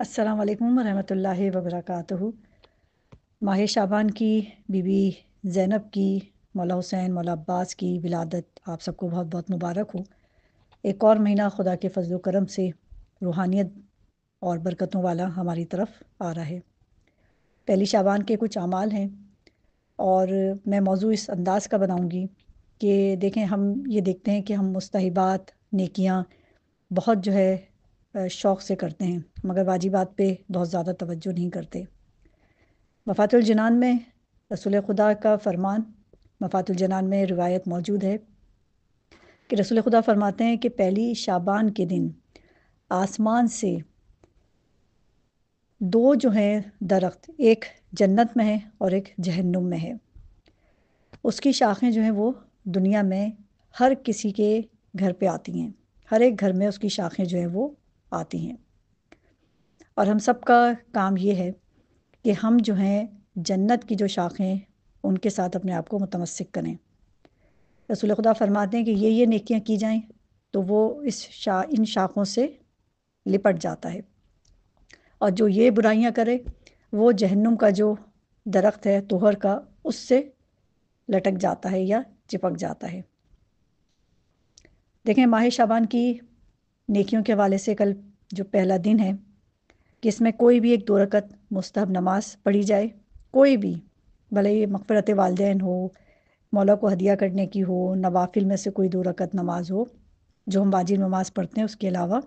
السلام علیکم ورحمۃ اللہ وبرکاتہ۔ ماہ شعبان کی بی بی زینب کی، مولا حسین مولا عباس کی ولادت آپ سب کو بہت بہت مبارک ہو۔ ایک اور مہینہ خدا کے فضل و کرم سے روحانیت اور برکتوں والا ہماری طرف آ رہا ہے۔ پہلی شعبان کے کچھ اعمال ہیں اور میں موضوع اس انداز کا بناؤں گی کہ دیکھیں، ہم یہ دیکھتے ہیں کہ ہم مستحبات نیکیاں بہت جو ہے شوق سے کرتے ہیں، مگر واجبات پہ بہت زیادہ توجہ نہیں کرتے۔ مفات الجنان میں رسول خدا کا فرمان، مفات الجنان میں روایت موجود ہے کہ رسول خدا فرماتے ہیں کہ پہلی شعبان کے دن آسمان سے دو جو ہیں درخت، ایک جنت میں ہے اور ایک جہنم میں ہے، اس کی شاخیں جو ہیں وہ دنیا میں ہر کسی کے گھر پہ آتی ہیں، ہر ایک گھر میں اس کی شاخیں جو ہیں وہ آتی ہیں۔ اور ہم سب کا کام یہ ہے کہ ہم جو ہیں جنت کی جو شاخیں ان کے ساتھ اپنے آپ کو متمسک کریں۔ رسول خدا فرماتے ہیں کہ یہ نیکیاں کی جائیں تو وہ ان شاخوں سے لپٹ جاتا ہے، اور جو یہ برائیاں کرے وہ جہنم کا جو درخت ہے توہر کا، اس سے لٹک جاتا ہے یا چپک جاتا ہے۔ دیکھیں، ماہ شعبان کی نیکیوں کے حوالے سے کل جو پہلا دن ہے کہ اس میں کوئی بھی ایک 2 رکعت مستحب نماز پڑھی جائے، کوئی بھی، بھلے یہ مغفرت والدین ہو، مولا کو ہدیہ کرنے کی ہو، نوافل میں سے کوئی 2 رکعت نماز ہو جو ہم واجب نماز پڑھتے ہیں اس کے علاوہ،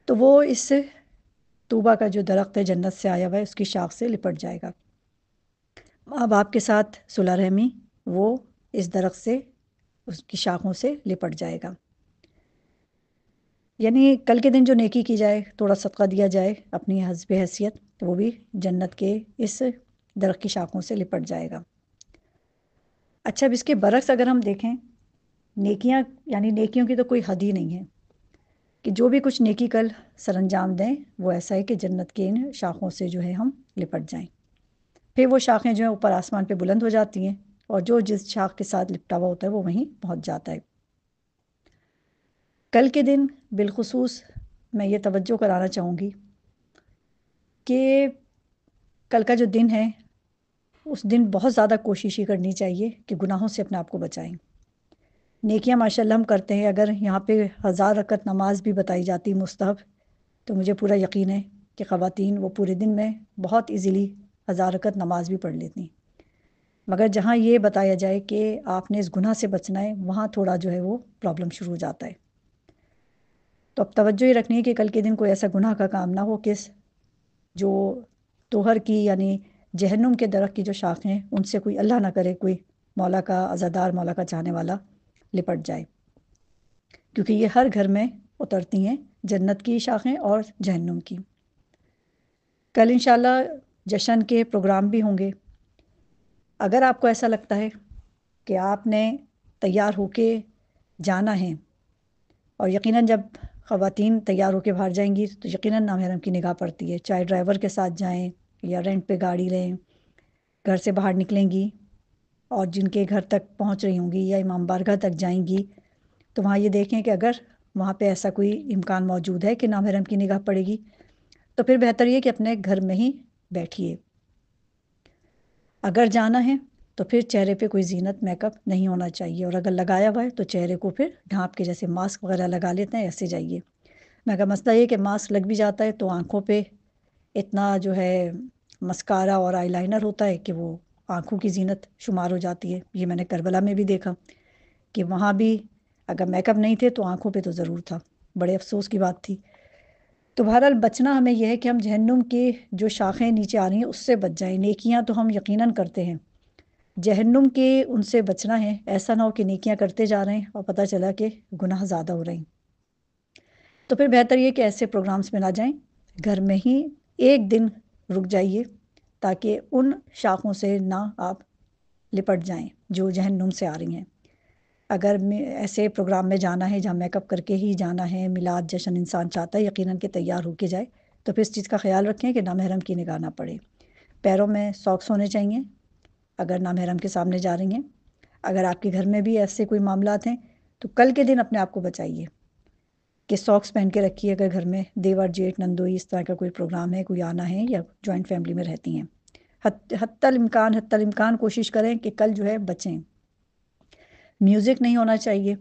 تو وہ اس طوبہ کا جو درخت ہے جنت سے آیا ہوا ہے اس کی شاخ سے لپٹ جائے گا۔ ماں باپ کے ساتھ صلہ رحمی، وہ اس درخت سے، اس کی شاخوں سے لپٹ جائے گا۔ یعنی کل کے دن جو نیکی کی جائے، تھوڑا صدقہ دیا جائے اپنی حسب حیثیت، تو وہ بھی جنت کے اس درخت کی شاخوں سے لپٹ جائے گا۔ اچھا، اب اس کے برعکس اگر ہم دیکھیں، نیکیاں یعنی نیکیوں کی تو کوئی حد ہی نہیں ہے کہ جو بھی کچھ نیکی کل سر انجام دیں وہ ایسا ہے کہ جنت کے ان شاخوں سے جو ہے ہم لپٹ جائیں۔ پھر وہ شاخیں جو ہیں اوپر آسمان پہ بلند ہو جاتی ہیں، اور جو جس شاخ کے ساتھ لپٹا ہوا ہوتا ہے وہ وہیں پہنچ جاتا ہے۔ کل کے دن بالخصوص میں یہ توجہ کرانا چاہوں گی کہ کل کا جو دن ہے اس دن بہت زیادہ کوشش ہی کرنی چاہیے کہ گناہوں سے اپنے آپ کو بچائیں۔ نیکیاں ماشاءاللہ ہم کرتے ہیں، اگر یہاں پہ 1000 رکعت نماز بھی بتائی جاتی مستحب، تو مجھے پورا یقین ہے کہ خواتین وہ پورے دن میں بہت ایزیلی 1000 رکعت نماز بھی پڑھ لیتی ہیں، مگر جہاں یہ بتایا جائے کہ آپ نے اس گناہ سے بچنا ہے، وہاں تھوڑا جو ہے وہ پرابلم شروع ہو جاتا ہے۔ تو اب توجہ یہ رکھنی ہے کہ کل کے دن کوئی ایسا گناہ کا کام نہ ہو کہ جو توہر کی یعنی جہنم کے درخت کی جو شاخیں ہیں ان سے کوئی، اللہ نہ کرے، کوئی مولا کا عزادار، مولا کا چاہنے والا لپٹ جائے، کیونکہ یہ ہر گھر میں اترتی ہیں، جنت کی شاخیں اور جہنم کی۔ کل انشاءاللہ جشن کے پروگرام بھی ہوں گے۔ اگر آپ کو ایسا لگتا ہے کہ آپ نے تیار ہو کے جانا ہے، اور یقیناً جب خواتین تیار ہو کے باہر جائیں گی تو یقیناً نامحرم کی نگاہ پڑتی ہے، چاہے ڈرائیور کے ساتھ جائیں یا رینٹ پہ گاڑی لیں، گھر سے باہر نکلیں گی اور جن کے گھر تک پہنچ رہی ہوں گی یا امام بارگاہ تک جائیں گی، تو وہاں یہ دیکھیں کہ اگر وہاں پہ ایسا کوئی امکان موجود ہے کہ نامحرم کی نگاہ پڑے گی، تو پھر بہتر یہ کہ اپنے گھر میں ہی بیٹھیے۔ اگر جانا ہے تو پھر چہرے پہ کوئی زینت میک اپ نہیں ہونا چاہیے، اور اگر لگایا ہوا ہے تو چہرے کو پھر ڈھانپ کے، جیسے ماسک وغیرہ لگا لیتے ہیں ایسے جائیے۔ مگر مسئلہ یہ کہ ماسک لگ بھی جاتا ہے تو آنکھوں پہ اتنا جو ہے مسکارا اور آئی لائنر ہوتا ہے کہ وہ آنکھوں کی زینت شمار ہو جاتی ہے۔ یہ میں نے کربلا میں بھی دیکھا کہ وہاں بھی اگر میک اپ نہیں تھے تو آنکھوں پہ تو ضرور تھا، بڑے افسوس کی بات تھی۔ تو بہرحال بچنا ہمیں یہ ہے کہ ہم جہنم کی جو شاخیں نیچے آ رہی ہیں اس سے بچ جائیں۔ نیکیاں تو ہم یقیناً کرتے ہیں، جہنم کے ان سے بچنا ہے، ایسا نہ ہو کہ نیکیاں کرتے جا رہے ہیں اور پتہ چلا کہ گناہ زیادہ ہو رہے ہیں۔ تو پھر بہتر یہ کہ ایسے پروگرامز میں نہ جائیں، گھر میں ہی ایک دن رک جائیے تاکہ ان شاخوں سے نہ آپ لپٹ جائیں جو جہنم سے آ رہی ہیں۔ اگر ایسے پروگرام میں جانا ہے جہاں میک اپ کر کے ہی جانا ہے، میلاد جشن انسان چاہتا ہے یقیناً کہ تیار ہو کے جائے، تو پھر اس چیز کا خیال رکھیں کہ نامحرم کی نگاہ نہ پڑے۔ پیروں میں ساکس ہونے چاہیے اگر نامحرم کے سامنے جا رہی ہیں۔ اگر آپ کے گھر میں بھی ایسے کوئی معاملات ہیں تو کل کے دن اپنے آپ کو بچائیے۔ کہ ساکس پہن کے رکھیے اگر گھر میں دیور جیٹھ نندوئی اس طرح کا کوئی پروگرام ہے، کوئی آنا ہے یا جوائنٹ فیملی میں رہتی ہیں، حتی الامکان کوشش کریں کہ کل جو ہے بچیں۔ میوزک نہیں ہونا چاہیے،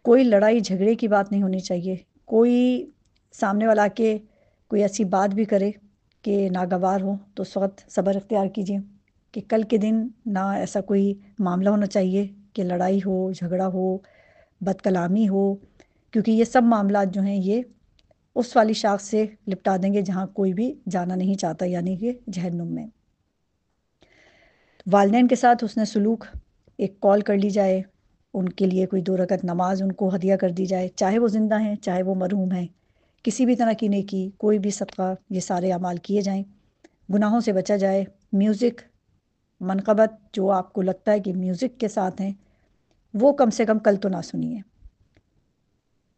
کوئی لڑائی جھگڑے کی بات نہیں ہونی چاہیے، کوئی سامنے والا کے کوئی ایسی بات بھی کرے کہ ناگوار ہو تو اس وقت صبر اختیار کیجیے کہ کل کے دن نہ ایسا کوئی معاملہ ہونا چاہیے کہ لڑائی ہو، جھگڑا ہو، بد کلامی ہو، کیونکہ یہ سب معاملات جو ہیں یہ اس والی شاخ سے لپٹا دیں گے جہاں کوئی بھی جانا نہیں چاہتا، یعنی کہ جہنم میں۔ والدین کے ساتھ حسن سلوک، ایک کال کر لی جائے، ان کے لیے کوئی 2 رکعت نماز ان کو ہدیہ کر دی جائے، چاہے وہ زندہ ہیں چاہے وہ مرحوم ہیں، کسی بھی طرح کی نیکی، کوئی بھی صدقہ، یہ سارے اعمال کیے جائیں، گناہوں سے بچا جائے۔ میوزک، منقبت جو آپ کو لگتا ہے کہ میوزک کے ساتھ ہیں وہ کم سے کم کل تو نہ سنیے۔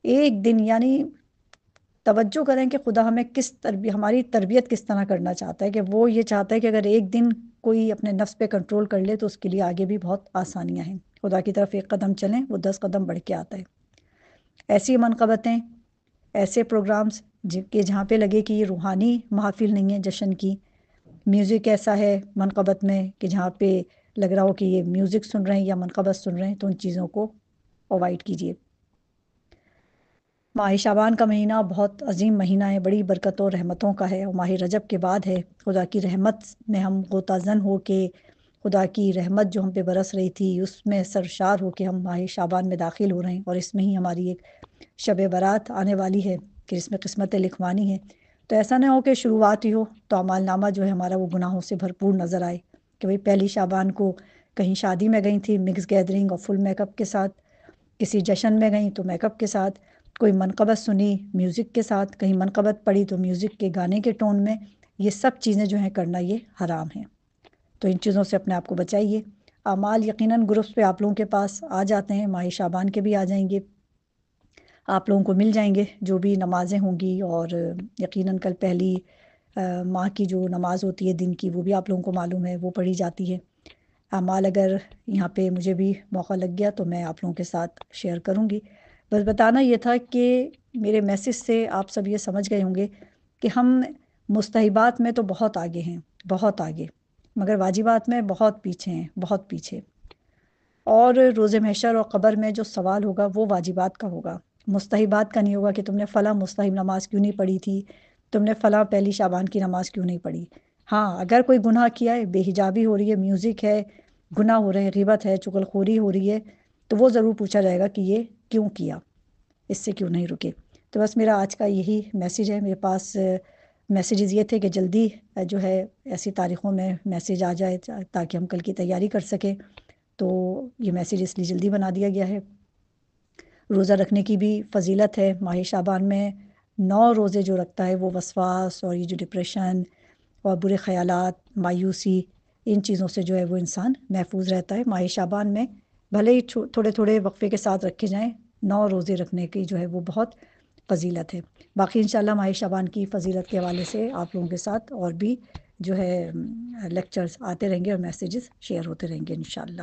ایک دن یعنی توجہ کریں کہ خدا ہمیں ہماری تربیت کس طرح کرنا چاہتا ہے، کہ وہ یہ چاہتا ہے کہ اگر ایک دن کوئی اپنے نفس پہ کنٹرول کر لے تو اس کے لیے آگے بھی بہت آسانیاں ہیں، خدا کی طرف ایک قدم چلیں وہ 10 قدم بڑھ کے آتا ہے۔ ایسی منقبتیں، ایسے پروگرامز کہ جہاں پہ لگے کہ یہ روحانی محافل نہیں ہے جشن کی، میوزک ایسا ہے منقبت میں کہ جہاں پہ لگ رہا ہو کہ یہ میوزک سن رہے ہیں یا منقبت سن رہے ہیں، تو ان چیزوں کو اوائڈ کیجیے۔ ماہ شعبان کا مہینہ بہت عظیم مہینہ ہے، بڑی برکتوں اور رحمتوں کا ہے، اور ماہ رجب کے بعد ہے۔ خدا کی رحمت میں ہم غوطہ زن ہو کے، خدا کی رحمت جو ہم پہ برس رہی تھی اس میں سرشار ہو کے ہم ماہ شعبان میں داخل ہو رہے ہیں، اور اس میں ہی ہماری ایک شب برات آنے والی ہے کہ اس میں قسمتیں لکھوانی ہیں۔ تو ایسا نہ ہو کہ شروعات ہی ہو تو اعمال نامہ جو ہے ہمارا وہ گناہوں سے بھرپور نظر آئے، کہ بھئی پہلی شعبان کو کہیں شادی میں گئی تھی مکس گیدرنگ اور فل میک اپ کے ساتھ، کسی جشن میں گئیں تو میک اپ کے ساتھ، کوئی منقبت سنی میوزک کے ساتھ، کہیں منقبت پڑھی تو میوزک کے گانے کے ٹون میں، یہ سب چیزیں جو ہیں کرنا یہ حرام ہیں۔ تو ان چیزوں سے اپنے آپ کو بچائیے۔ اعمال یقیناً گروپس پہ آپ لوگوں کے پاس آ جاتے ہیں، ماہ شعبان کے بھی آ جائیں گے، آپ لوگوں کو مل جائیں گے جو بھی نمازیں ہوں گی، اور یقیناً کل پہلی ماہ کی جو نماز ہوتی ہے دن کی وہ بھی آپ لوگوں کو معلوم ہے، وہ پڑھی جاتی ہے۔ اعمال اگر یہاں پہ مجھے بھی موقع لگ گیا تو میں آپ لوگوں کے ساتھ شیئر کروں گی۔ بس بتانا یہ تھا کہ میرے میسج سے آپ سب یہ سمجھ گئے ہوں گے کہ ہم مستحبات میں تو بہت آگے ہیں، بہت آگے، مگر واجبات میں بہت پیچھے ہیں، بہت پیچھے۔ اور روز محشر اور قبر میں جو سوال ہوگا وہ واجبات کا ہوگا، مستحبات کا نہیں ہوگا کہ تم نے فلاں مستحب نماز کیوں نہیں پڑھی تھی، تم نے فلاں پہلی شعبان کی نماز کیوں نہیں پڑھی۔ ہاں اگر کوئی گناہ کیا ہے، بے حجابی ہو رہی ہے، میوزک ہے، گناہ ہو رہے ہیں، غیبت ہے، چغل خوری ہو رہی ہے، تو وہ ضرور پوچھا جائے گا کہ یہ کیوں کیا، اس سے کیوں نہیں رکے۔ تو بس میرا آج کا یہی میسیج ہے۔ میرے پاس میسیجز یہ تھے کہ جلدی جو ہے ایسی تاریخوں میں میسیج آ جائے تاکہ ہم کل کی تیاری کر سکیں، تو یہ میسیج اس لیے جلدی بنا دیا گیا ہے۔ روزہ رکھنے کی بھی فضیلت ہے، ماہ شعبان میں 9 روزے جو رکھتا ہے وہ وسواس اور یہ جو ڈپریشن اور برے خیالات، مایوسی، ان چیزوں سے جو ہے وہ انسان محفوظ رہتا ہے۔ ماہ شعبان میں بھلے ہی تھوڑے تھوڑے وقفے کے ساتھ رکھے جائیں، 9 روزے رکھنے کی جو ہے وہ بہت فضیلت ہے۔ باقی انشاءاللہ ماہ شعبان کی فضیلت کے حوالے سے آپ لوگوں کے ساتھ اور بھی جو ہے لیکچرز آتے رہیں گے اور میسیجز شیئر ہوتے رہیں گے انشاءاللہ۔